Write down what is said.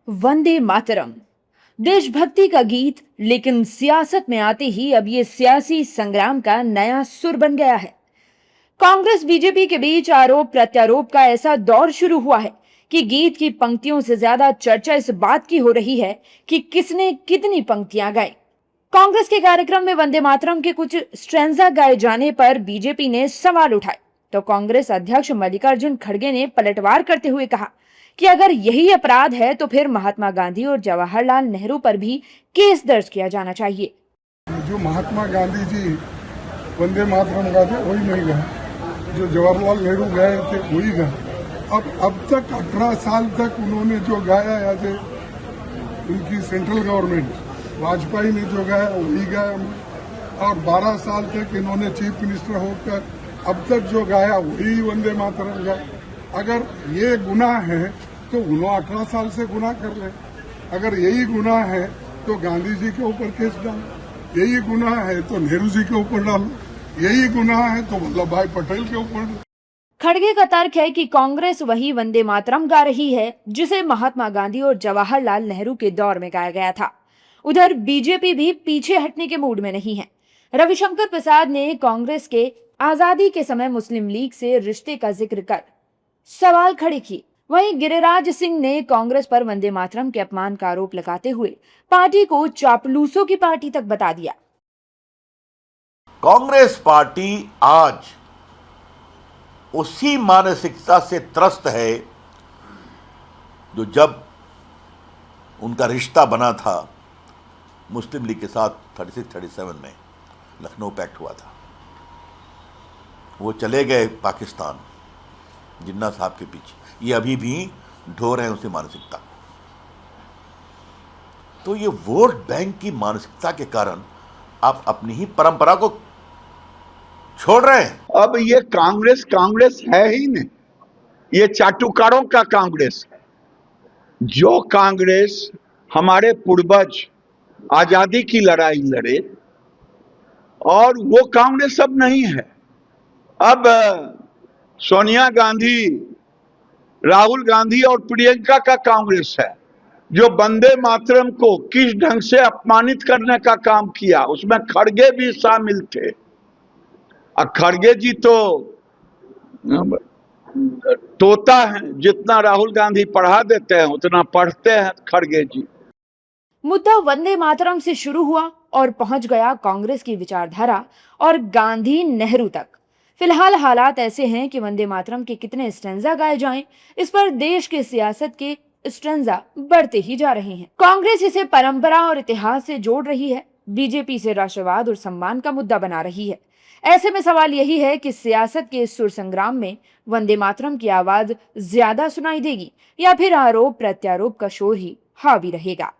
वंदे मातरम देशभक्ति का गीत, लेकिन सियासत में आते ही अब ये सियासी संग्राम का नया सुर बन गया है। कांग्रेस बीजेपी के बीच आरोप प्रत्यारोप का ऐसा दौर शुरू हुआ है कि गीत की पंक्तियों से ज्यादा चर्चा इस बात की हो रही है कि किसने कितनी पंक्तियां गाई। कांग्रेस के कार्यक्रम में वंदे मातरम के कुछ स्ट्रेंजा गाए जाने पर बीजेपी ने सवाल उठाए, तो कांग्रेस अध्यक्ष मल्लिकार्जुन खड़गे ने पलटवार करते हुए कहा कि अगर यही अपराध है तो फिर महात्मा गांधी और जवाहरलाल नेहरू पर भी केस दर्ज किया जाना चाहिए। जो महात्मा गांधी जी वंदे मातरम गाते वही नहीं गए, जो जवाहरलाल नेहरू गए थे वही गए। अब तक 18 साल तक उन्होंने जो गाया ऐसे उनकी सेंट्रल गवर्नमेंट, वाजपेयी ने जो गाया वही गाया, और 12 साल तक इन्होंने चीफ मिनिस्टर होकर अब तक जो गाया वही वंदे मातरम गाया। अगर ये गुनाह है तो उन्होंने 18 साल से गुनाह कर रहे हैं। अगर यही गुनाह है तो गांधी जी के ऊपर केस डालो, यही गुनाह है तो नेहरू जी के ऊपर डालो, यही गुनाह है तो वल्लभ भाई पटेल के ऊपर। खड़गे का तर्क है कि कांग्रेस वही वंदे मातरम गा रही है जिसे महात्मा गांधी और जवाहरलाल नेहरू के दौर में गाया गया था। उधर बीजेपी भी पीछे हटने के मूड में नहीं है। रविशंकर प्रसाद ने कांग्रेस के आजादी के समय मुस्लिम लीग से रिश्ते का जिक्र कर सवाल खड़े किए। वहीं गिरिराज सिंह ने कांग्रेस पर वंदे मातरम के अपमान का आरोप लगाते हुए पार्टी को चापलूसों की पार्टी तक बता दिया। कांग्रेस पार्टी आज उसी मानसिकता से त्रस्त है जो जब उनका रिश्ता बना था मुस्लिम लीग के साथ 36-37 में लखनऊ पैक्ट हुआ था। वो चले गए पाकिस्तान जिन्ना साहब के पीछे, ये अभी भी ढो रहे हैं उसी मानसिकता को। तो ये वोट बैंक की मानसिकता के कारण आप अपनी ही परंपरा को छोड़ रहे हैं। अब ये कांग्रेस है ही नहीं, ये चाटुकारों का कांग्रेस है। जो कांग्रेस हमारे पूर्वज आजादी की लड़ाई लड़े, और वो कांग्रेस अब नहीं है। अब सोनिया गांधी, राहुल गांधी और प्रियंका का कांग्रेस है, जो वंदे मातरम को किस ढंग से अपमानित करने का काम किया, उसमें खड़गे भी शामिल थे। खड़गे जी तो तोता है, जितना राहुल गांधी पढ़ा देते हैं उतना पढ़ते हैं खड़गे जी। मुद्दा वंदे मातरम से शुरू हुआ और पहुंच गया कांग्रेस की विचारधारा और गांधी नेहरू तक। फिलहाल हालात ऐसे हैं कि वंदे मातरम के कितने स्टैंजा गाए जाएं, इस पर देश के सियासत के स्टैंजा बढ़ते ही जा रहे हैं। कांग्रेस इसे परंपरा और इतिहास से जोड़ रही है, बीजेपी से राष्ट्रवाद और सम्मान का मुद्दा बना रही है। ऐसे में सवाल यही है कि सियासत के इस सुर संग्राम में वंदे मातरम की आवाज ज्यादा सुनाई देगी या फिर आरोप प्रत्यारोप का शोर ही हावी रहेगा।